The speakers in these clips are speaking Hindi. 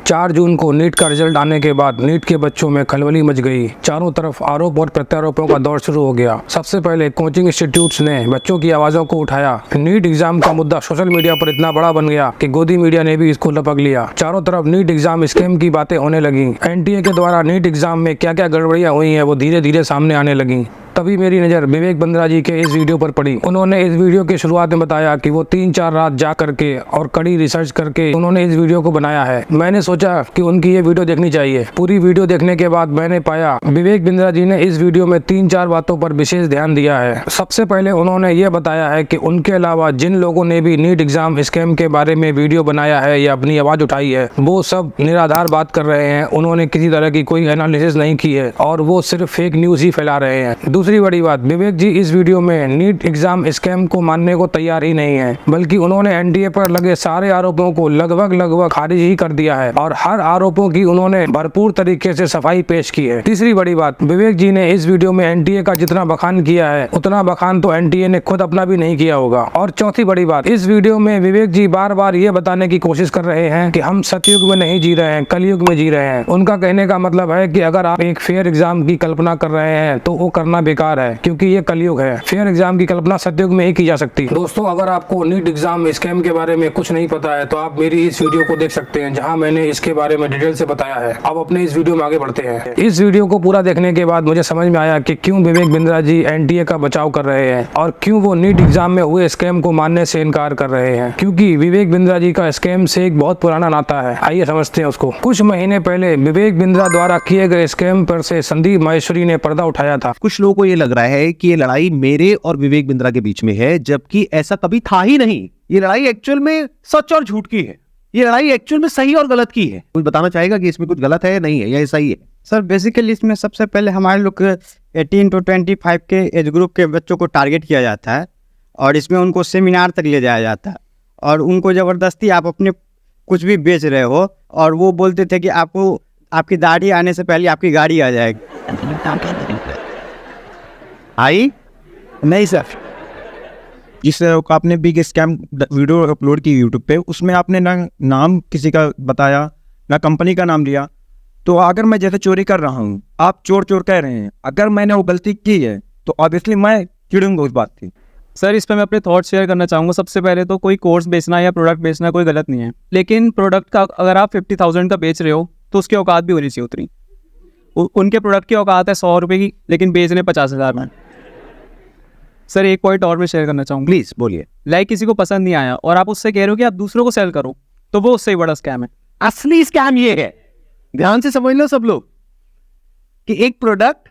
4 जून को नीट का रिजल्ट आने के बाद नीट के बच्चों में खलबली मच गई। चारों तरफ आरोप और प्रत्यारोपों का दौर शुरू हो गया। सबसे पहले कोचिंग इंस्टीट्यूट्स ने बच्चों की आवाज़ों को उठाया। नीट एग्जाम का मुद्दा सोशल मीडिया पर इतना बड़ा बन गया कि गोदी मीडिया ने भी इसको लपक लिया। चारों तरफ नीट एग्जाम स्कैम की बातें होने लगी। एनटीए के द्वारा नीट एग्जाम में क्या क्या गड़बड़ियां हुई हैं वो धीरे धीरे सामने आने लगी। तभी मेरी नज़र विवेक बिंद्रा जी के इस वीडियो पर पड़ी। उन्होंने इस वीडियो की शुरुआत में बताया कि वो 3-4 रात जा करके और कड़ी रिसर्च करके उन्होंने इस वीडियो को बनाया है। मैंने सोचा कि उनकी ये वीडियो देखनी चाहिए। पूरी वीडियो देखने के बाद मैंने पाया विवेक बिंद्रा जी ने इस वीडियो में 3-4 बातों पर विशेष ध्यान दिया है। सबसे पहले उन्होंने ये बताया है कि उनके अलावा जिन लोगों ने भी नीट एग्जाम स्कैम के बारे में वीडियो बनाया है या अपनी आवाज़ उठाई है वो सब निराधार बात कर रहे हैं। उन्होंने किसी तरह की कोई एनालिसिस नहीं की है और वो सिर्फ फेक न्यूज़ ही फैला रहे हैं। दूसरी बड़ी बात, विवेक जी इस वीडियो में नीट एग्जाम स्कैम को मानने को तैयार ही नहीं है, बल्कि उन्होंने एनडीए पर लगे सारे आरोपों को लगभग खारिज ही कर दिया है और हर आरोपों की उन्होंने भरपूर तरीके से सफाई पेश की है। तीसरी बड़ी बात, विवेक जी ने इस वीडियो में एनडीए का जितना बखान किया है उतना बखान तो एनडीए ने खुद अपना भी नहीं किया होगा। और चौथी बड़ी बात, इस वीडियो में विवेक जी बार बार ये बताने की कोशिश कर रहे हैं कि हम सतयुग में नहीं जी रहे हैं, कलयुग में जी रहे हैं। उनका कहने का मतलब है कि अगर आप एक फेयर एग्जाम की कल्पना कर रहे हैं तो वो करना बेकार है, क्योंकि ये कलयुग है। फेयर एग्जाम की कल्पना सतयुग में ही की जा सकती है। दोस्तों, अगर आपको नीट एग्जाम स्कैम के बारे में कुछ नहीं पता है तो आप मेरी इस वीडियो को देख सकते हैं जहां मैंने इसके बारे में डिटेल से बताया है। अब अपने इस वीडियो में आगे बढ़ते हैं। इस वीडियो को पूरा देखने के बाद मुझे समझ में आया कि क्यों विवेक बिंद्रा जी एनटीए का बचाव कर रहे हैं और क्यों वो नीट एग्जाम में हुए स्कैम को मानने से इनकार कर रहे हैं, क्योंकि विवेक बिंद्रा जी का स्कैम से एक बहुत पुराना नाता है। आइए समझते हैं उसको। कुछ महीने पहले विवेक बिंद्रा द्वारा किए गए स्कैम पर से संदीप माहेश्वरी ने पर्दा उठाया था। कुछ लोगों को ये लग रहा है कि ये लड़ाई मेरे और विवेक बिंद्रा के बीच में है, जबकि ऐसा कभी था ही नहीं। ये लड़ाई एक्चुअल में सच और झूठ की है। ये लड़ाई एक्चुअल में सही और गलत की है। कुछ बताना चाहेगा कि इसमें कुछ गलत है या नहीं है, या सही है? सर बेसिकली इसमें सबसे पहले हमारे लोग 18 to 25 के एज ग्रुप के बच्चों को टारगेट किया जाता है और इसमें उनको सेमिनार तक ले जाया जाता है और उनको ज़बरदस्ती आप अपने कुछ भी बेच रहे हो और वो बोलते थे कि आपको आपकी दाढ़ी आने से पहले आपकी गाड़ी आ जाएगी। आई नहीं सर, जिस आपने बिग स्कैम वीडियो अपलोड की यूट्यूब पे, उसमें आपने ना नाम किसी का बताया ना कंपनी का नाम लिया। तो अगर मैं जैसे चोरी कर रहा हूँ, आप चोर चोर कह रहे हैं, अगर मैंने वो गलती की है तो ऑब्वियसली मैं चिड़ूंगा उस बात की। सर इस पर मैं अपने थॉट शेयर करना चाहूँगा। सबसे पहले तो कोई कोर्स बेचना या प्रोडक्ट बेचना कोई गलत नहीं है, लेकिन प्रोडक्ट का अगर आप 50,000 का बेच रहे हो तो उसकी औकात भी होनी चाहिए उतनी। उनके प्रोडक्ट की औकात है 100 रुपये की, लेकिन बेच रहे 50,000 में। सर एक पॉइंट और मैं शेयर करना चाहूँगा। प्लीज बोलिए। लाइक किसी को पसंद नहीं आया और आप उससे कह रहे हो कि आप दूसरों को सेल करो, तो वो उससे ही बड़ा स्कैम है। असली स्कैम ये है, ध्यान से समझ लो सब लोग, कि एक प्रोडक्ट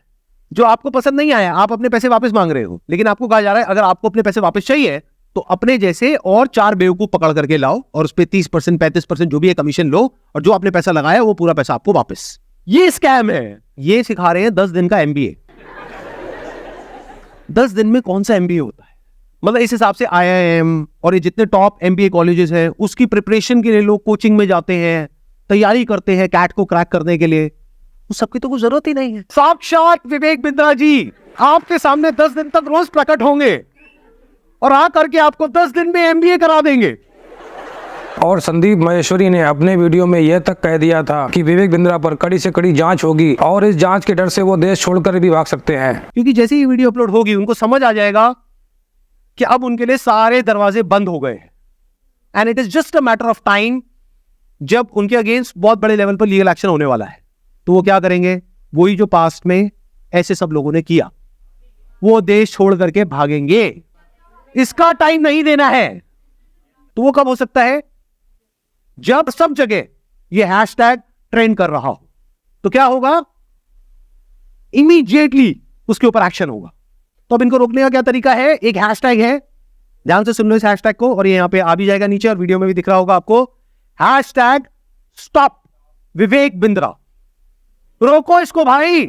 जो आपको पसंद नहीं आया, आप अपने पैसे वापस मांग रहे हो, लेकिन आपको कहा जा रहा है अगर आपको अपने पैसे वापस चाहिए तो अपने जैसे और 4 बेवकूफ पकड़ करके लाओ और उस पर 30% 35% जो भी है कमीशन लो और जो आपने पैसा लगाया वो पूरा पैसा आपको वापस। ये स्कैम है। ये सिखा रहे हैं 10 दिन का MBA। 10 दिन में कौन सा MBA होता है? मतलब इस हिसाब से IIM और ये जितने टॉप MBA कॉलेजेस हैं उसकी प्रिपरेशन के लिए लोग कोचिंग में जाते हैं, तैयारी करते हैं कैट को क्रैक करने के लिए। उस सबकी तो कोई जरूरत ही नहीं है। साक्षात विवेक बिंद्रा जी आपके सामने 10 दिन तक रोज प्रकट होंगे और आ करके आपको 10 दिन में MBA करा देंगे। और संदीप माहेश्वरी ने अपने वीडियो में यह तक कह दिया था कि विवेक बिंद्रा पर कड़ी से कड़ी जांच होगी और इस जांच के डर से वो देश छोड़कर भी भाग सकते हैं, क्योंकि जैसे ही वीडियो अपलोड होगी उनको समझ आ जाएगा कि अब उनके लिए सारे दरवाजे बंद हो गए and it is just a matter of time जब उनके अगेंस्ट बहुत बड़े लेवल पर लीगल एक्शन होने वाला है। तो वो क्या करेंगे? वही जो पास्ट में ऐसे सब लोगों ने किया, वो देश छोड़ करके भागेंगे। इसका टाइम नहीं देना है। तो वो कब हो सकता है? जब सब जगह ये हैशटैग ट्रेंड कर रहा हो। तो क्या होगा? इमीडिएटली उसके ऊपर एक्शन होगा। तो अब इनको रोकने का क्या तरीका है? एक हैशटैग है, ध्यान से सुन लो इस हैशटैग को, और ये यहां पे आ भी जाएगा नीचे और वीडियो में भी दिख रहा होगा आपको। Hashtag stop Vivek Bindra. रोको इसको भाई।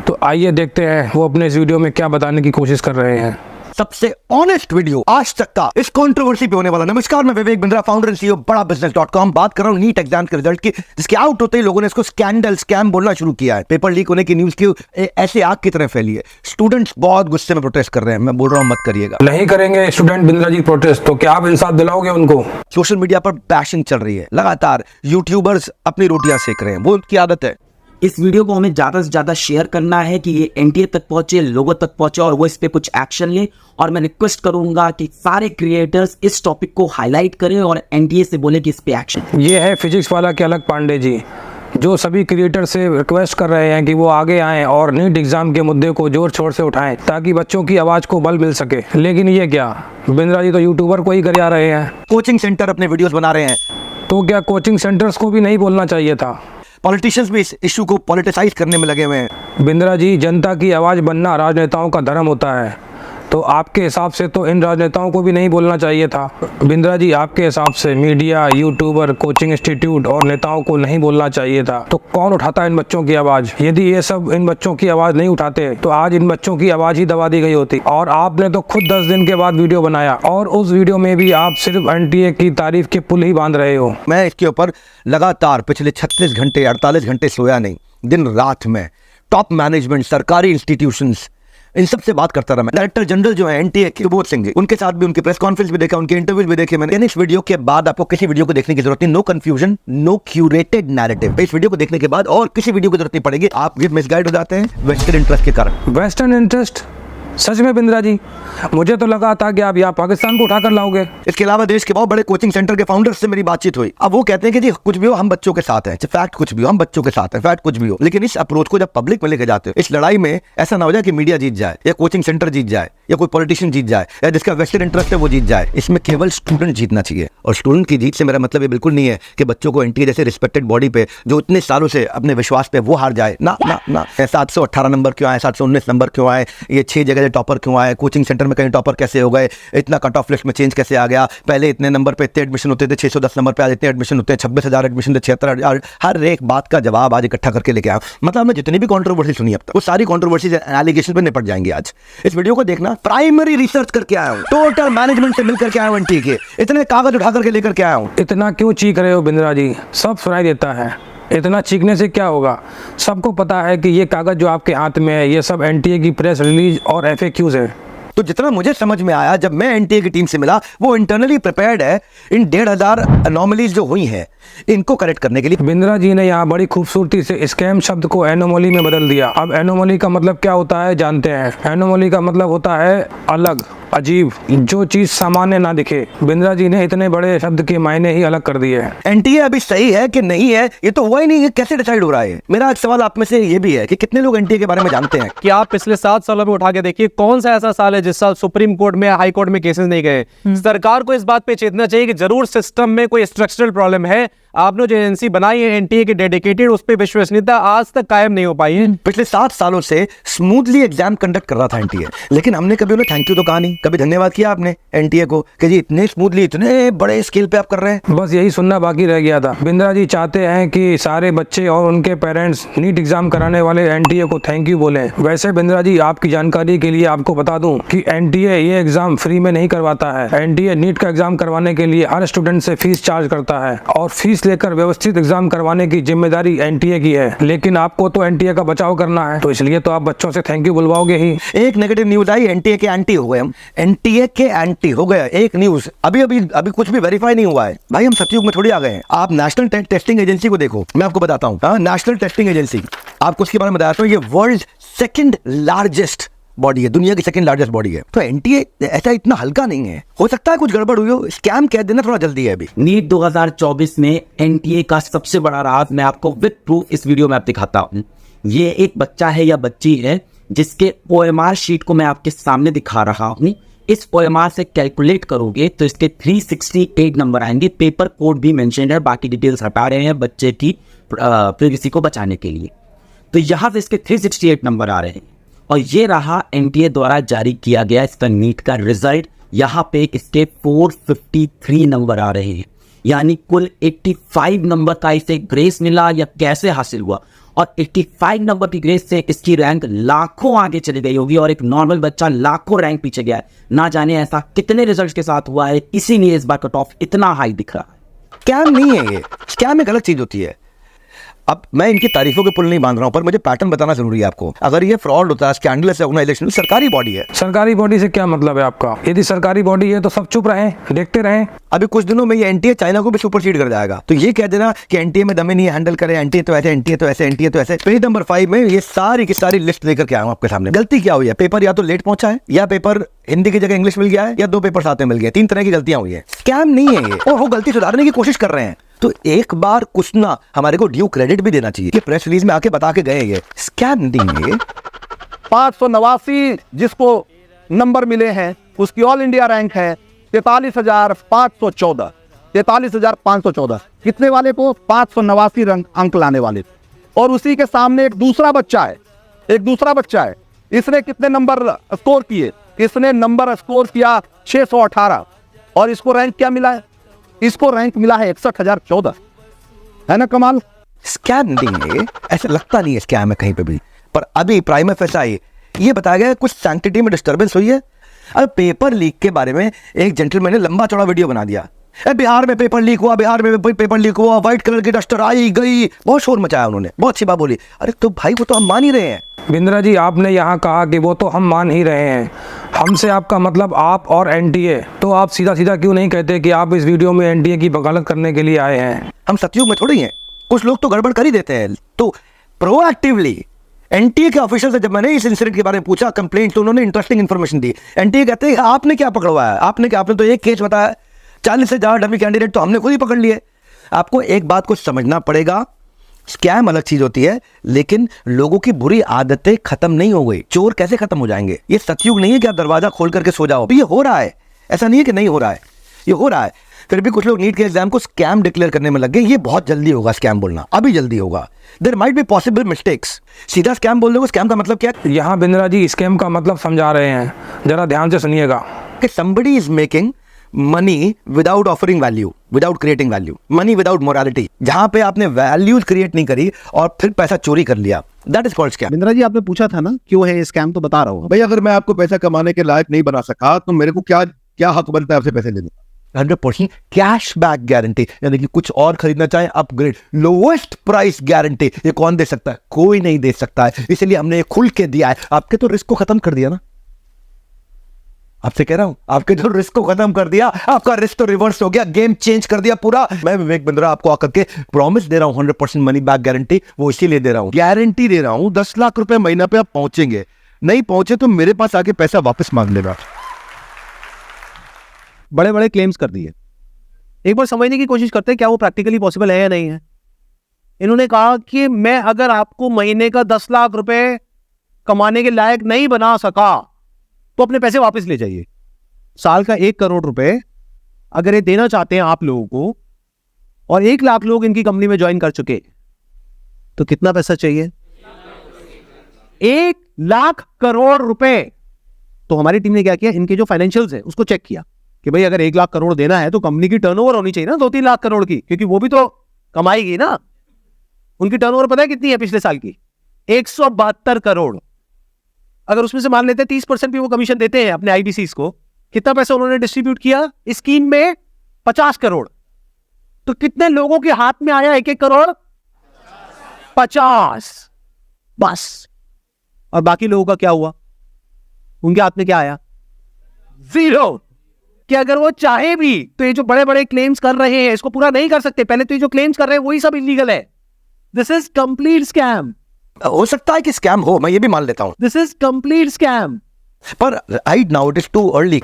तो आइए देखते हैं वो अपने इस वीडियो में क्या बताने की कोशिश कर रहे हैं। सबसे ऑनेस्ट वीडियो आज तक का इस कंट्रोवर्सी पे होने वाला। नमस्कार, मैं Vivek Bindra, founder and CEO BadaBusiness.com। बात कर रहा हूँ नीट एग्जाम के रिजल्ट की, जिसके आउट होते ही लोगों ने इसको स्कैंडल, स्कैम बोलना शुरू किया है। पेपर लीक होने की न्यूज की ऐसे आग की तरह फैली है। स्टूडेंट्स बहुत गुस्से में प्रोटेस्ट कर रहे हैं। मैं बोल रहा हूँ मत करिएगा। नहीं करेंगे स्टूडेंट बिंद्रा जी प्रोटेस्ट, तो क्या आप इंसाफ दिलाओगे उनको? सोशल मीडिया पर बैशिंग चल रही है लगातार। यूट्यूबर्स अपनी रोटियां सेक रहे हैं, वो उनकी आदत है। इस वीडियो को हमें ज़्यादा से ज़्यादा शेयर करना है कि ये एनटीए तक पहुंचे, लोगों तक पहुंचे और वो इस पे कुछ एक्शन ले। और मैं रिक्वेस्ट करूंगा कि सारे क्रिएटर्स इस टॉपिक को हाईलाइट करें और एनटीए से बोले कि इस पे एक्शन। ये है फिजिक्स वाला के अलग पांडे जी, जो सभी क्रिएटर से रिक्वेस्ट कर रहे हैं कि वो आगे आएं और नीट एग्जाम के मुद्दे को जोर शोर से उठाएं ताकि बच्चों की आवाज़ को बल मिल सके। लेकिन ये क्या, बिंद्रा जी तो यूट्यूबर को ही गरिया रहे हैं। कोचिंग सेंटर अपने वीडियोस बना रहे हैं, तो क्या कोचिंग सेंटर्स को भी नहीं बोलना चाहिए था? पॉलिटिशियंस भी इस इशू को पॉलिटिसाइज करने में लगे हुए हैं। बिंद्रा जी, जनता की आवाज़ बनना राजनेताओं का धर्म होता है, तो आपके हिसाब से तो इन राजनेताओं को भी नहीं बोलना चाहिए था। बिंद्रा जी, आपके हिसाब से मीडिया, यूट्यूबर, कोचिंग इंस्टीट्यूट और नेताओं को नहीं बोलना चाहिए था, तो कौन उठाता इन बच्चों की आवाज़? यदि ये सब इन बच्चों की आवाज़ नहीं उठाते तो आज इन बच्चों की आवाज़ ही दबा दी गई होती। और आपने तो खुद 10 दिन के बाद वीडियो बनाया और उस वीडियो में भी आप सिर्फ एनटीए की तारीफ के पुल ही बांध रहे हो। मैं इसके ऊपर लगातार पिछले 36 घंटे 48 घंटे सोया नहीं, दिन रात में टॉप मैनेजमेंट, सरकारी इंस्टीट्यूशंस, इन सब से बात करता रहा। मैं डायरेक्टर जनरल जो है एनटीए के, बोध सिंह जी, उनके साथ भी उनके प्रेस कॉन्फ्रेंस भी देखा, उनके इंटरव्यूज भी देखे मैंने। इस वीडियो के बाद आपको किसी वीडियो को देखने की जरूरत नहीं। No confusion, no curated narrative. इस वीडियो को देखने के बाद और किसी वीडियो की जरूरत नहीं पड़ेगी। आप ये मिसगाइड हो जाते हैं वेस्टर्न इंटरेस्ट के कारण। Western interest? सच में बिंद्रा जी, मुझे तो लगा था कि आप यहाँ पाकिस्तान को उठाकर लाओगे। इसके अलावा देश के बहुत बड़े कोचिंग सेंटर के फाउंडर्स से मेरी बातचीत हुई। अब वो कहते हैं कि जी कुछ भी हो हम बच्चों के साथ हैं, फैक्ट कुछ भी हो हम बच्चों के साथ हैं, फैक्ट कुछ भी हो। लेकिन इस अप्रोच को जब पब्लिक में लेके जाते हो, इस लड़ाई में ऐसा ना हो जाए कि मीडिया जीत जाए या कोचिंग सेंटर जीत जाए या कोई पॉलिटिशियन जीत जाए या जिसका वेस्टर्न इंटरेस्ट है वो जीत जाए। इसमें केवल स्टूडेंट जीतना चाहिए। और स्टूडेंट की जीत से मेरा मतलब ये बिल्कुल नहीं है कि बच्चों को एनटीए जैसे रिस्पेक्टेड बॉडी पे जो इतने सालों से अपने विश्वास पे वो हार जाए। ना ना ना, 718 नंबर क्यों आए, 719 नंबर क्यों आए, ये 6 जगह टॉपर क्यों आए, कोचिंग सेंटर में कहीं टॉपर कैसे हो गए, इतना कट ऑफ लिस्ट में चेंज कैसे आ गया, पहले इतने नंबर पे इतने एडमिशन होते थे, 610 नंबर पे आज इतने एडमिशन होते हैं, 26,000 एडमिशन थे, 76,000। हर एक बात का जवाब आज इकट्ठा करके लेके आया। मतलब हमने जितनी भी कंट्रोवर्सी सुनी अब तक, वो सारी कंट्रोवर्सी एलिगेशन पे निपट जाएंगे आज। इस वीडियो को देखना, प्राइमरी रिसर्च करके आया हूँ, टोटल मैनेजमेंट से मिलकर के आया हूँ, एनटीए के इतने कागज उठा करके लेकर के आया हूँ। इतना क्यों चीख रहे हो बिंद्रा जी? सब सुनाई देता है। इतना चीखने से क्या होगा? सबको पता है कि ये कागज जो आपके हाथ में है ये सब एनटीए की प्रेस रिलीज और एफएक्यूज है। तो जितना मुझे समझ में आया जब मैं एनटीए की टीम से मिला, वो इंटरनली प्रिपेयर्ड है इन 1,500 एनोमलीज जो हुई हैं इनको करेक्ट करने के लिए। बिंद्रा जी ने यहाँ बड़ी खूबसूरती से स्कैम शब्द को एनोमली में बदल दिया। अब एनोमली का मतलब क्या होता है जानते हैं? एनोमली का मतलब होता है अलग, अजीब, जो चीज सामान्य ना दिखे। बिंद्रा जी ने इतने बड़े शब्द के मायने ही अलग कर दिए। एनटीए अभी सही है कि नहीं है ये तो हुआ ही नहीं है, कैसे डिसाइड हो रहा है? मेरा एक सवाल आप में से ये भी है कि कितने लोग एनटीए के बारे में जानते हैं? कि आप पिछले 7 सालों में उठा के देखिए कौन सा ऐसा साल है जिस साल सुप्रीम कोर्ट में, हाई कोर्ट में केसेस नहीं गए। सरकार को इस बात पे चेतना चाहिए कि जरूर सिस्टम में कोई स्ट्रक्चरल प्रॉब्लम है। आपने जो एजेंसी बनाई है एनटीए की डेडिकेटेड, उस पर विश्वसनीयता आज तक कायम नहीं हो पाई है। पिछले 7 सालों से स्मूथली एग्जाम कंडक्ट कर रहा था एनटीए, लेकिन हमने कभी उन्हें थैंक यू तो कहा नहीं, कभी धन्यवाद किया आपने एनटीए को कि जी इतने स्मूथली, इतने बड़े स्केल पे आप कर रहे हैं। बस यही सुनना बाकी रह गया था। बिंद्रा जी चाहते हैं कि सारे बच्चे और उनके पेरेंट्स नीट एग्जाम कराने वाले एनटीए को थैंक यू बोले। वैसे बिंद्रा जी, आपकी जानकारी के लिए आपको बता दूं कि एनटीए ये एग्जाम फ्री में नहीं करवाता है। एनटीए नीट का एग्जाम करवाने के लिए हर स्टूडेंट से फीस चार्ज करता है और फीस लेकर व्यवस्थित एग्जाम करवाने की जिम्मेदारी एनटीए की है। लेकिन आपको तो एनटीए का बचाव करना है, तो इसलिए तो आप बच्चों से थैंक यू बुलवाओगे ही। एक नेगेटिव न्यूज आई, एनटीए के एंटी हो गए हम, एनटीए के एंटी हो गए। एक न्यूज अभी कुछ भी वेरीफाई नहीं हुआ है भाई, हम सतयुग में थोड़ी आ गए हैं। आप नेशनल टेस्टिंग एजेंसी को देखो, मैं आपको बताता हूँ। नेशनल टेस्टिंग एजेंसी, आपको उसके बारे में बताता हूँ, ये वर्ल्ड सेकंड लार्जेस्ट बॉडी है, दुनिया की सेकंड लार्जेस्ट बॉडी है। तो एनटीए ऐसा इतना हल्का नहीं है, हो सकता है कुछ गड़बड़ हुई हो, स्कैम कह देना थोड़ा जल्दी है अभी। नीट 2024 में एनटीए का सबसे बड़ा राज मैं आपको विद प्रूफ इस वीडियो में आप दिखाता हूं। ये एक बच्चा है या बच्ची है जिसके ओएमआर शीट को मैं आपके सामने दिखा रहा हूं। इस ओएमआर से कैलकुलेट करोगे तो इसके 368 नंबर आएंगे। पेपर कोड भी मेंशन है, बाकी डिटेल्स हटा रहे हैं बच्चे की प्राइवेसी को बचाने के लिए। तो यहां से इसके 368 नंबर आ रहे हैं और ये रहा एनटीए द्वारा जारी किया गया इसका नीट का रिजल्ट। यहाँ पे इसके 453 नंबर आ रहे हैं, यानी कुल 85 नंबर का इसे ग्रेस मिला या कैसे हासिल हुआ। और 85 नंबर की ग्रेड से इसकी रैंक लाखों आगे चली गई होगी और एक नॉर्मल बच्चा लाखों रैंक पीछे गया है। ना जाने ऐसा कितने रिजल्ट के साथ हुआ है, इसीलिए इस बार कट ऑफ इतना हाई दिख रहा है। स्कैम नहीं है ये, स्कैम एक अलग चीज होती है। अब मैं इनकी तारीफों के पुल नहीं बांध रहा हूं, पर मुझे पैटर्न बताना जरूरी है आपको। अगर ये फ्रॉड होता है, स्कैंडलस ऑर्गेनाइजेशन, सरकारी बॉडी है। सरकारी बॉडी से क्या मतलब है आपका? यदि सरकारी बॉडी है तो सब चुप रहें, देखते रहें। अभी कुछ दिनों में ये एनटीए चाइना को भी सुपरसीड कर जाएगा। तो ये कह देना कि एनटीए में दमे नहीं हैंडल करे, एनटीए तो ऐसे, एनटीए तो ऐसे, एनटीए तो ऐसे। पेज नंबर 5 में ये सारी की सारी लिस्ट लेकर के आया हूं आपके सामने। गलती क्या हुई है? पेपर या तो लेट पहुंचा है, या पेपर हिंदी की जगह इंग्लिश मिल गया है, या 2 पेपर साथ में मिल गए। 3 तरह की गलतियां हुई है। स्कैम नहीं है ये, और वो गलती सुधारने की कोशिश कर रहे हैं। तो एक बार कुछ ना हमारे को ड्यू क्रेडिट भी देना चाहिए कि प्रेस रिलीज में आके बता के गए ये स्कैम नहीं है। 589 जिसको नंबर मिले हैं उसकी ऑल इंडिया रैंक है 43,514। 43,514 कितने वाले को? 589 अंक लाने वाले। और उसी के सामने एक दूसरा बच्चा है, इसने कितने नंबर स्कोर किए? इसने नंबर स्कोर किया 618 और इसको रैंक क्या मिला है? इसको रैंक मिला है 61,014। है ना कमाल? स्कैम नहीं है, ऐसा लगता नहीं है स्कैम है कहीं पे भी। पर अभी प्राइम एफएसआई ये बताया गया कुछ सैंक्टिटी में डिस्टर्बेंस हुई है। अब पेपर लीक के बारे में एक जेंटलमैन ने लंबा चौड़ा वीडियो बना दिया। बिहार में पेपर लीक हुआ, बिहार में पेपर लीक हुआ, व्हाइट कलर की डस्टर आई गई, बहुत शोर मचाया उन्होंने, बहुत अच्छी बात बोली। अरे तो भाई वो तो हम मान ही रहे हैं। बिंद्रा जी, आपने यहाँ कहा कि वो तो हम मान ही रहे हैं, हमसे आपका मतलब आप और एनटीए। तो आप सीधा सीधा क्यों नहीं कहते कि आप इस वीडियो में एनटीए की वकालत करने के लिए आए हैं? हम सतयुग में थोड़ी हैं, कुछ लोग तो गड़बड़ कर ही देते हैं। तो प्रोएक्टिवली एनटीए के ऑफिशियल से जब मैंने इस इंसिडेंट के बारे में पूछा, कंप्लेंट, तो उन्होंने इंटरेस्टिंग इन्फॉर्मेशन दी। एनटीए कहते हैं आपने क्या पकड़वाया, आपने तो एक केस बताया, 40 से ज्यादा डमी कैंडिडेट तो हमने खुद ही पकड़ लिए। आपको एक बात को समझना पड़ेगा, स्कैम अलग चीज होती है, लेकिन लोगों की बुरी आदतें खत्म नहीं हो गई। चोर कैसे खत्म हो जाएंगे? ये सतयुग नहीं है कि आप दरवाजा खोल करके सो जाओ। ये हो रहा है, ऐसा नहीं है कि नहीं हो रहा है, ये हो रहा है। फिर भी कुछ लोग नीट के एग्जाम को स्कैम डिक्लेयर करने में लग गए। ये बहुत जल्दी होगा स्कैम बोलना, अभी जल्दी होगा। There might be possible mistakes. सीधा स्कैम बोल दोगे, स्कैम का मतलब क्या? यहाँ बिंद्रा जी स्कैम का मतलब समझा रहे हैं, जरा ध्यान से सुनिएगा। कि somebody is making money without offering value, without creating value, money without morality। जहां पे आपने वैल्यूज क्रिएट नहीं करी और फिर पैसा चोरी कर लिया, that is called scam. Bindra ji आपने पूछा था ना क्यों है ये स्कैम, तो बता रहा हूँ। भाई अगर मैं आपको पैसा कमाने के लायक नहीं बना सका तो मेरे को क्या हक बनता है आपसे पैसे लेने का? 100% कैश बैक गारंटी, यानी कि कुछ और खरीदना चाहे अपग्रेड, लोवेस्ट प्राइस गारंटी। ये कौन दे सकता है? कोई नहीं दे सकता है, इसलिए हमने ये खुल के दिया है। आपके तो रिस्क को खत्म कर दिया ना, आपसे कह रहा हूं, आपके जो रिस्क को खत्म कर दिया, आपका रिस्क तो रिवर्स हो गया, गेम चेंज कर दिया पूरा। मैं विवेक बिंद्रा आपको आकर के प्रॉमिस दे रहा हूं 100% मनी बैक गारंटी, वो इसीलिए दे रहा हूं, गारंटी दे रहा हूं 10 लाख रुपए महीना पे आप पहुंचेंगे, नहीं पहुंचे तो मेरे पास आके पैसा वापस मांग लेना। बड़े बड़े क्लेम्स कर दिए, एक बार समझने की कोशिश करते हैं क्या वो प्रैक्टिकली पॉसिबल है या नहीं है। इन्होंने कहा कि मैं अगर आपको महीने का 10 लाख रुपए कमाने के लायक नहीं बना सका तो अपने पैसे वापस ले जाइए। साल का 1 करोड़ रुपए अगर ये देना चाहते हैं आप लोगों को, और 1 लाख लोग इनकी कंपनी में ज्वाइन कर चुके, तो कितना पैसा चाहिए? 1 लाख करोड़ रुपए। तो हमारी टीम ने क्या किया, इनके जो फाइनेंशियल्स है उसको चेक किया कि भाई अगर 1 लाख करोड़ देना है तो कंपनी की टर्नओवर होनी चाहिए ना 2-3 लाख करोड़ की, क्योंकि वो भी तो कमाएगी ना। उनकी टर्नओवर पता है कितनी है पिछले साल की? 172 करोड़। अगर उसमें से मान लेते हैं 30% भी वो कमीशन देते हैं अपने आईडीसीज को, कितना पैसा उन्होंने डिस्ट्रीब्यूट किया स्कीम में? 50 करोड़। तो कितने लोगों के हाथ में आया 1-1 करोड़? 50 बस। और बाकी लोगों का क्या हुआ? उनके हाथ में क्या आया? 0। कि अगर वो चाहे भी तो ये जो बड़े बड़े क्लेम्स कर रहे हैं इसको पूरा नहीं कर सकते। पहले तो ये जो क्लेम्स कर रहे हैं वही सब इलीगल है। This is complete scam. हो सकता है कि स्कैम हो, मैं ये भी मान लेता हूं, दिस इज कंप्लीट स्कैम। पर right now it is too early.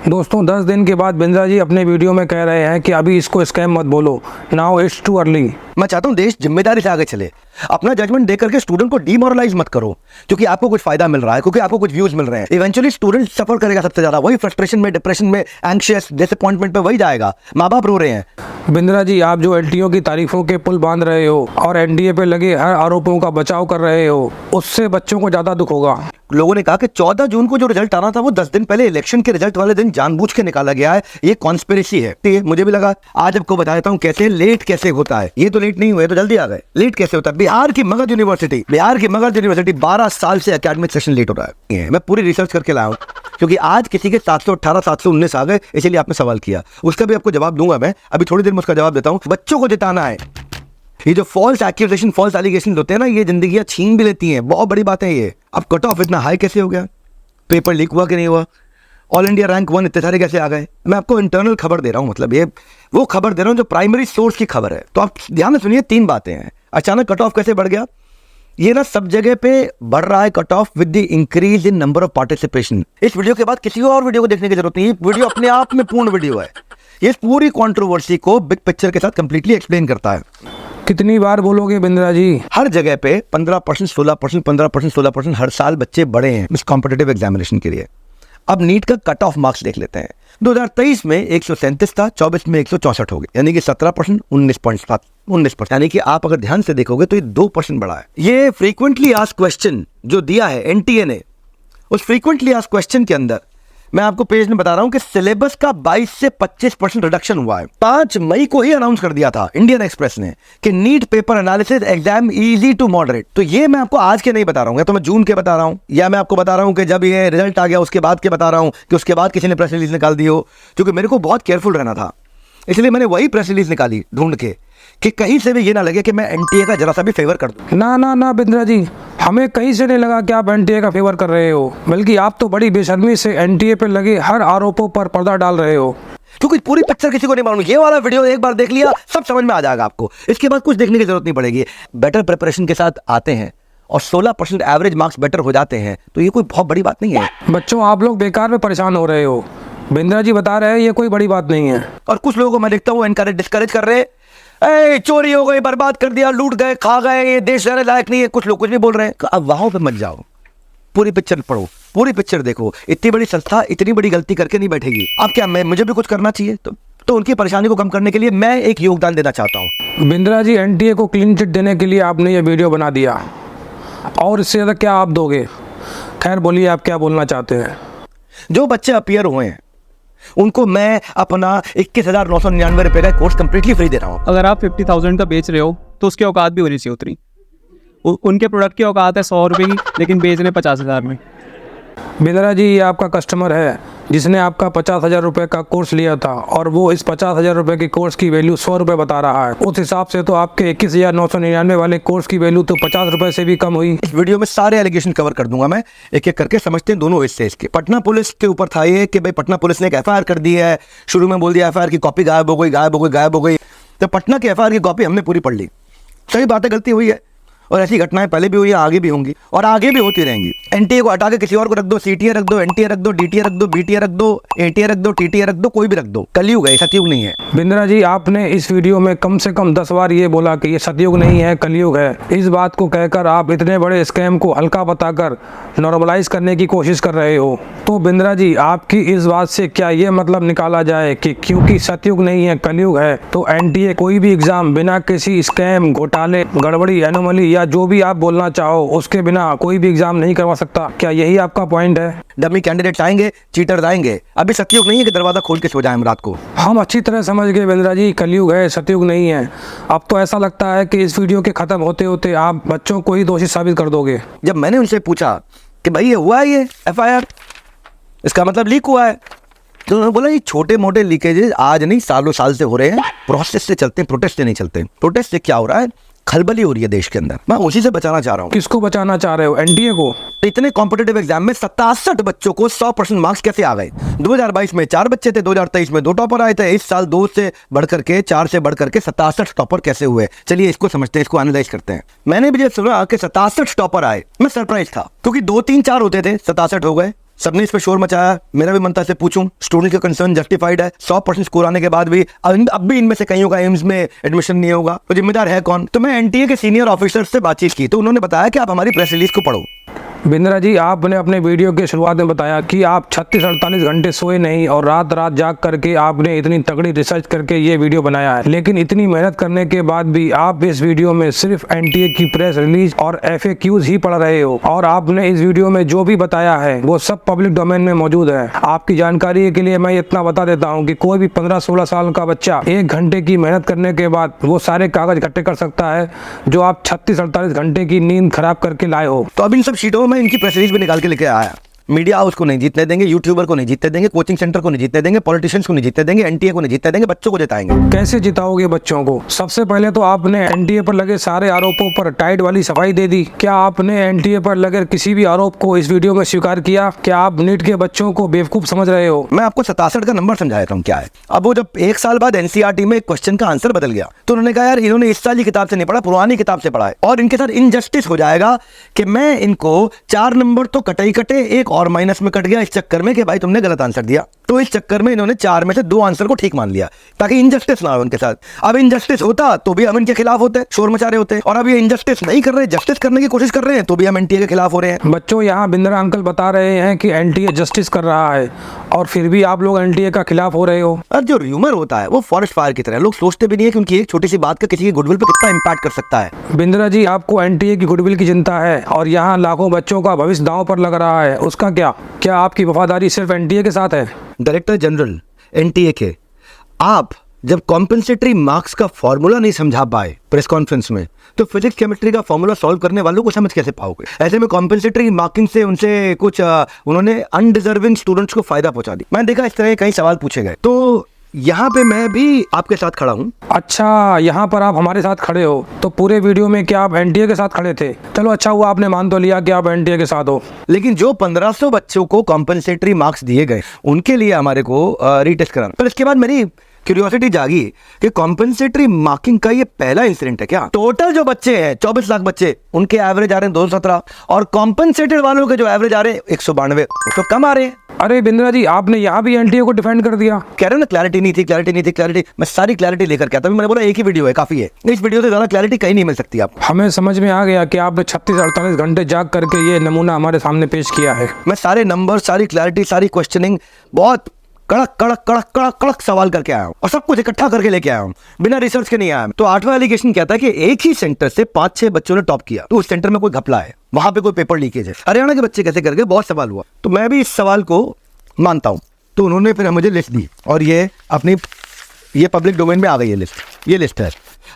दोस्तों 10 दिन के बाद बिंद्रा जी अपने वीडियो में कह रहे हैं कि अभी इसको स्कैम मत बोलो, नाउ इट्स टू अर्ली। मैं चाहता हूं देश जिम्मेदारी से आगे चले, अपना जजमेंट देकर के स्टूडेंट को डीमोरलाइज मत करो, क्योंकि आपको कुछ फायदा मिल रहा है, क्योंकि आपको कुछ व्यूज मिल रहे हैं। इवेंचुअली स्टूडेंट सफर करेगा सबसे ज्यादा, वही फ्रस्ट्रेशन में, डिप्रेशन में, एंग्शियस, डिसअपॉइंटमेंट पे वही जाएगा। माँ बाप रो रहे हैं। बिंद्रा जी आप जो एलटीओ की तारीफों के पुल बांध रहे हो और एनडीए पे लगे हर आरोपों का बचाव कर रहे हो, उससे बच्चों को ज्यादा दुख होगा। लोगों ने कहा कि 14 जून को जो रिजल्ट आना था वो 10 दिन पहले इलेक्शन के रिजल्ट वाले दिन जानबूझ के निकाला गया है, ये कॉन्स्पिरेसी है। मुझे भी लगा, आज आपको बताता हूँ कैसे लेट कैसे होता है। ये तो लेट नहीं हुए तो जल्दी आ गए। लेट कैसे होता है? बिहार की मगध यूनिवर्सिटी 12 साल से एकेडमिक सेशन लेट हो रहा है। मैं पूरी रिसर्च करके लाया हूँ, क्योंकि आज किसी के 718 719 आ गए, इसलिए आपने सवाल किया। उसका भी आपको जवाब दूंगा मैं, अभी थोड़ी देर में उसका जवाब देता हूँ। बच्चों को जिताना है। ये जो फॉल्स एक्यूजेशन, फॉल्स एलिगेशन होते हैं ना, ये जिंदगियां छीन भी लेती हैं। बहुत बड़ी बात है ये। अब कट ऑफ इतना हाई कैसे हो गया? पेपर लीक हुआ कि नहीं हुआ? ऑल इंडिया रैंक 1 इतने सारे कैसे आ गए? मैं आपको इंटरनल खबर दे रहा हूँ, मतलब ये वो खबर दे रहा हूँ जो प्राइमरी सोर्स की खबर है। तो आप ध्यान में सुनिए, 3 बातें हैं। अचानक कट ऑफ कैसे बढ़ गया? ये ना सब जगह पे बढ़ रहा है cut off with the increase in number of participation. इस वीडियो के बाद किसी और वीडियो को देखने की जरूरत नहीं है। वीडियो अपने आप में पूर्ण वीडियो है। ये पूरी कंट्रोवर्सी को बिग पिक्चर के साथ कंप्लीटली एक्सप्लेन करता है। कितनी बार बोलोगे बिंद्रा जी? हर जगह पे 15%, 16%, 15%, 16% हर साल बच्चे बढ़े हैं इस कॉम्पिटिटिव एग्जामिनेशन के लिए। अब नीट का कट ऑफ मार्क्स देख लेते हैं। 2023 में 137 था, 24 में 164 हो गए, यानी कि 17%, 19%। यानी कि आप अगर ध्यान से देखोगे तो ये 2% बढ़ा है। ये फ्रीक्वेंटली आस्क्ड क्वेश्चन जो दिया है एनटीए ने, उस फ्रीक्वेंटली आस्क्ड क्वेश्चन के अंदर मैं आपको पेज में बता रहा हूं कि सिलेबस का 22 से 25% रिडक्शन हुआ है। 5 मई को ही अनाउंस कर दिया था इंडियन एक्सप्रेस ने कि NEET paper analysis exam easy to moderate. तो ये मैं आपको आज के नहीं बता रहा हूं, या तो मैं जून के बता रहा हूं, या मैं आपको बता रहा हूं कि जब ये रिजल्ट आ गया उसके बाद के बता रहा हूं कि उसके बाद किसी ने प्रेस रिलीज निकाल दी हो। क्योंकि मेरे को बहुत केयरफुल रहना था, इसलिए मैंने वही प्रेस रिलीज निकाली ढूंढ के कि कहीं से भी ये ना लगे कि मैं एनटीए का जरा सा भी फेवर कर दूं। ना ना ना बिंद्रा जी, हमें कहीं से नहीं लगा कि आप एनटीए का फेवर कर रहे हो, बल्कि आप तो बड़ी बेशर्मी से एनटीए पे लगे हर आरोपों पर पर्दा डाल रहे हो। क्योंकि पूरी पिक्चर किसी को नहीं मालूम। ये वाला वीडियो एक बार देख लिया सब समझ में आ जाएगा आपको। इसके बाद कुछ देखने की जरूरत नहीं पड़ेगी। बेटर प्रिपरेशन के साथ आते हैं और 16% एवरेज मार्क्स बेटर हो जाते हैं, तो ये कोई बहुत बड़ी बात नहीं है। बच्चों, आप लोग बेकार में परेशान हो रहे हो। बिंद्रा जी बता रहे हैं ये कोई बड़ी बात नहीं है। और कुछ लोगों को मैं देखता हूँ एनकरेज डिस्करेज कर रहे हैं, ए चोरी हो गई, बर्बाद कर दिया, लूट गए, खा गए, ये देश रहने लायक नहीं है। कुछ लोग कुछ भी बोल रहे हैं। अब वहां पे मत जाओ, पूरी पिक्चर पढ़ो, पूरी पिक्चर देखो। इतनी बड़ी संस्था इतनी बड़ी गलती करके नहीं बैठेगी। अब क्या मुझे भी कुछ करना चाहिए? तो उनकी परेशानी को कम करने के लिए मैं एक योगदान देना चाहता हूँ। बिंद्रा जी, एनटीए को क्लीन चिट देने के लिए आपने ये वीडियो बना दिया, और इससे ज़्यादा क्या आप दोगे? खैर बोलिए, आप क्या बोलना चाहते हैं? जो बच्चे अपीयर हुए हैं उनको मैं अपना 21,999 रुपए का कोर्स कंप्लीटली फ्री दे रहा हूँ। अगर आप 50,000 का बेच रहे हो तो उसकी औकात भी होनी चाहिए उतनी। उनके प्रोडक्ट की औकात है 100 रुपये की, लेकिन बेच रहे 50,000 में। बिंद्रा जी, ये आपका कस्टमर है जिसने आपका 50,000 रुपये का कोर्स लिया था, और वो इस 50,000 रुपये की कोर्स की वैल्यू 100 रुपये बता रहा है। उस हिसाब से तो आपके 21,999 वाले कोर्स की वैल्यू तो 50 रुपये से भी कम हुई। इस वीडियो में सारे एलिगेशन कवर कर दूंगा मैं, एक एक करके समझते हैं दोनों हिस्से इसके। पटना पुलिस के ऊपर था ये कि भाई पटना पुलिस ने एक एफआईआर कर दी है। शुरू में बोल दिया एफआईआर की कॉपी गायब हो गई। तो पटना की एफआईआर की कॉपी हमने पूरी पढ़ ली। सही बात है, गलती हुई है, और ऐसी घटनाएं पहले भी हुई है, आगे भी होंगी और आगे भी होती रहेंगी। एनटीए को हटा के किसी और को रख दो, सीटीए रख दो, एनटीए रख दो, डीटीए रख दो, बीटीए रख दो, एटीए रख दो, टीटीए रख दो, कोई भी रख दो। कलयुग है, सतयुग नहीं है। बिंद्रा जी, आपने इस वीडियो में कम से कम 10 बार ये बोला कि ये सतयुग नहीं है, कलयुग है। इस बात को कहकर आप इतने बड़े स्कैम को हल्का बताकर नॉर्मलाइज करने की कोशिश कर रहे हो। तो बिंद्रा जी, आपकी इस बात से क्या ये मतलब निकाला जाए कि क्योंकि सतयुग नहीं है, कलयुग है, तो एनटीए कोई भी एग्जाम बिना किसी स्कैम, घोटाले, गड़बड़ी, एनोमली या जो भी आप बोलना चाहो उसके बिना कोई भी एग्जाम नहीं करवा सकता? क्या यही आपका पॉइंट है? डमी कैंडिडेट्स आएंगे, चीटर्स आएंगे। अभी सतयुग नहीं है कि दरवाजा खोल के सो जाए हम रात को। हम अच्छी तरह समझ गए बिंद्रा जी, कलयुग है, सतयुग नहीं है। अब तो ऐसा लगता है कि इस वीडियो के खत्म होते होते आप बच्चों को ही दोषी साबित कर दोगे। जब मैंने उनसे पूछा कि भाई ये हुआ है, ये एफआईआर, इसका मतलब लीक हुआ है, तो उन्होंने बोला ये छोटे मोटे लीकेजेस आज नहीं सालों साल से हो रहे हैं, प्रोसेस से चलते हैं, प्रोटेस्ट से नहीं चलते। प्रोटेस्ट से क्या हो रहा है? खलबली हो रही है देश के अंदर। मैं उसी से बचाना चाह रहा हूँ। किसको बचाना चाह रहे हो? एनटीए को? इतने कॉम्पिटिटिव एग्जाम में 67 बच्चों को 100% मार्क्स कैसे आ गए? 2022 में 4 बच्चे थे, 2023 में 2 टॉपर आए थे, इस साल 2 से बढ़कर के 4 से बढ़कर के 67 टॉपर कैसे हुए? चलिए इसको समझते हैं, इसको एनालाइज करते हैं। मैंने भी जब सुना कि 67 टॉपर आए, मैं सरप्राइज था, क्योंकि 2 3 4 होते थे, 67 हो गए। सबने इस पे शोर मचाया, मेरा भी मन था से पूछूं। स्टूडेंट का कंसर्न जस्टिफाइड है। 100% स्कोर आने के बाद भी अब भी इनमें से कईयों का एम्स में एडमिशन नहीं होगा, तो जिम्मेदार है कौन? तो मैं एनटीए के सीनियर ऑफिसर से बातचीत की, तो उन्होंने बताया कि आप हमारी प्रेस रिलीज को पढ़ो। बिंद्रा जी, आपने अपने वीडियो के शुरुआत में बताया कि आप 36-48 घंटे सोए नहीं और रात रात जाग करके आपने इतनी तगड़ी रिसर्च करके ये वीडियो बनाया है। लेकिन इतनी मेहनत करने के बाद भी आप इस वीडियो में सिर्फ एनटीए की प्रेस रिलीज और FAQs ही पढ़ रहे हो, और आपने इस वीडियो में जो भी बताया है वो सब पब्लिक डोमेन में मौजूद है। आपकी जानकारी के लिए मैं इतना बता देता हूँ कि कोई भी 15-16 साल का बच्चा 1 घंटे की मेहनत करने के बाद वो सारे कागज इकट्ठे कर सकता है जो आप 36-48 घंटे की नींद खराब करके लाए हो। तो अब इन सब शीटों में इनकी प्रेस रिलीज भी निकाल के लेके आया। मीडिया हाउस को नहीं जीतने देंगे, यूट्यूबर को नहीं जीतने देंगे, कोचिंग सेंटर को नहीं जीतने देंगे, पॉलिटिशियंस को नहीं जीतने देंगे, एनटीए को नहीं जीतने देंगे, बच्चों को जिताएंगे। कैसे जिताओगे बच्चों को? सबसे पहले तो आपने एनटीए पर लगे सारे आरोपों पर टाइट वाली सफाई दे दी। क्या आपने एनटीए पर लगे किसी भी आरोप को इस वीडियो में स्वीकार किया? क्या आप नीट के बच्चों को बेवकूफ समझ रहे हो? मैं आपको 67 का नंबर समझा देता हूँ क्या है। अब वो जब 1 साल बाद एनसीईआरटी में एक क्वेश्चन का आंसर बदल गया तो उन्होंने कहा यार इन्होंने इस साल की किताब से नहीं पढ़ा, पुरानी किताब से पढ़ा है, और इनके साथ इनजस्टिस हो जाएगा कि मैं इनको 4 नंबर तो कटे ही कटे, एक और माइनस में कट गया इस चक्कर में कि भाई तुमने गलत आंसर दिया। तो इस चक्कर में इन्होंने 4 में से 2 आंसर को ठीक मान लिया ताकि इनजस्टिस ना हो उनके साथ। अब इनजस्टिस होता तो भी हम इनके खिलाफ होते, शोर मचा रहे होते, और अब ये इनजस्टिस नहीं कर रहे, जस्टिस करने की कोशिश कर रहे हैं तो भी हम एनटीए के खिलाफ हो रहे हैं। बच्चों, यहाँ बिंद्रा अंकल बता रहे हैं कि एनटीए जस्टिस कर रहा है और फिर भी आप लोग एनटीए का खिलाफ हो रहे हो। और जो र्यूमर होता है वो फॉरेस्ट फायर की तरह, लोग सोचते भी नहीं है कि उनकी एक छोटी सी बात का किसी की गुडविल पे कितना इंपैक्ट कर सकता है। बिंद्रा जी, आपको एनटीए की गुडविल की चिंता है और यहाँ लाखों बच्चों का भविष्य दांव पर लग रहा है, उसका क्या? क्या आपकी वफादारी सिर्फ एनटीए के साथ है? डायरेक्टर जनरल एनटीए के आप जब कॉम्पेंसेटरी मार्क्स का फॉर्मूला नहीं समझा पाए प्रेस कॉन्फ्रेंस में, तो फिजिक्स केमिस्ट्री का फॉर्मूला सॉल्व करने वालों को समझ कैसे पाओगे? ऐसे में कॉम्पेंसेटरी मार्किंग से उनसे कुछ उन्होंने अनडिजर्विंग स्टूडेंट्स को फायदा पहुंचा दी। मैंने देखा इस तरह के कई सवाल पूछे गए, तो यहाँ पे मैं भी आपके साथ खड़ा हूँ। अच्छा, यहाँ पर आप हमारे साथ खड़े हो, तो पूरे वीडियो में क्या आप एनटीए के साथ खड़े थे? चलो अच्छा हुआ आपने मान तो लिया कि आप एनटीए के साथ हो। लेकिन जो 1500 बच्चों को कॉम्पेंसेटरी मार्क्स दिए गए उनके लिए हमारे को रीटेस्ट कराना। पर इसके बाद मेरी क्यूरियोसिटी जागी कि कॉम्पेंसेटरी मार्किंग का ये पहला इंसिडेंट है क्या? टोटल जो बच्चे हैं 24 लाख बच्चे, उनके एवरेज आ रहे हैं 217, और कॉम्पेंसेटेड वालों के जो एवरेज आ रहे हैं 192, उसको कम आ रहे हैं। अरे बिंद्रा जी, आपने यहाँ भी एनटीए को डिफेंड कर दिया। कह रहे हो ना क्लैरिटी नहीं थी, क्लैरिटी नहीं थी, क्लैरिटी। मैं सारी क्लैरिटी लेकर के आता हूं। मैंने बोला एक ही वीडियो है, काफी है, इस वीडियो से ज्यादा क्लैरिटी कहीं नहीं मिल सकती आप। हमें समझ में आ गया कि आपने 36-48 घंटे जाग करके ये नमूना हमारे सामने पेश किया है। मैं सारे नंबर, सारी क्लैरिटी, सारी क्वेश्चनिंग, बहुत कड़क कड़क कड़क कड़क कड़क सवाल करके आया हूँ और सब कुछ इकट्ठा करके लेके आया हूँ, बिना रिसर्च के नहीं आया। तो 8वां एलिगेशन कहता है कि एक ही सेंटर से 5-6 बच्चों ने टॉप किया, तो उस सेंटर में कोई घपला है, वहां पे कोई पेपर लीकेज है। हरियाणा के बच्चे कैसे करके बहुत सवाल हुआ, तो मैं भी इस सवाल को मानता हूँ। तो उन्होंने फिर मुझे लिस्ट दी और ये अपनी ये पब्लिक डोमेन में आ गई है लिस्ट। ये लिस्ट है,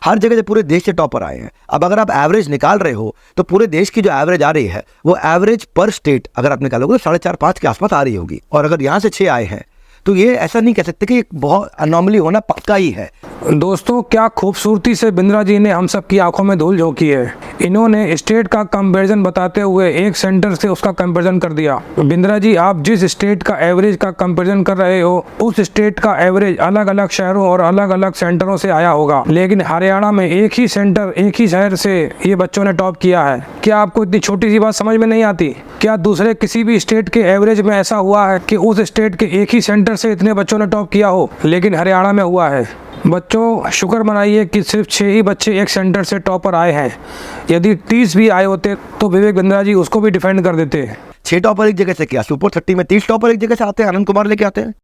हर जगह से पूरे देश से टॉपर आए हैं। अब अगर आप एवरेज निकाल रहे हो तो पूरे देश की जो एवरेज आ रही है वो एवरेज पर स्टेट अगर आप निकालोगे तो 4.5-5 के आसपास आ रही होगी, और अगर यहाँ से 6 आए हैं तो ये ऐसा नहीं कह सकते कि बहुत अनॉमली होना पक्का ही है। दोस्तों, क्या खूबसूरती से बिंद्रा जी ने हम सब की आंखों में धूल झोंकी है। इन्होंने स्टेट का कंपैरिजन बताते हुए एक सेंटर से उसका कंपैरिजन कर दिया। बिंद्रा जी, आप जिस स्टेट का एवरेज का कंपैरिजन कर रहे हो उस स्टेट का एवरेज अलग अलग शहरों और अलग अलग सेंटरों से आया होगा, लेकिन हरियाणा में एक ही सेंटर, एक ही शहर से ये बच्चों ने टॉप किया है। क्या आपको इतनी छोटी सी बात समझ में नहीं आती? क्या दूसरे किसी भी स्टेट के एवरेज में ऐसा हुआ है कि उस स्टेट के एक ही सेंटर से इतने बच्चों ने टॉप किया हो, लेकिन हरियाणा में हुआ है? बच्चों, शुक्र मनाइए कि सिर्फ 6 ही बच्चे एक सेंटर से टॉपर आए हैं। यदि 30 भी आए होते तो विवेक बिंद्रा जी उसको भी डिफेंड कर देते। 6 टॉपर एक जगह से क्या, सुपर 30 में 30 टॉपर एक जगह से आते हैं, आनंद कुमार लेके आते हैं।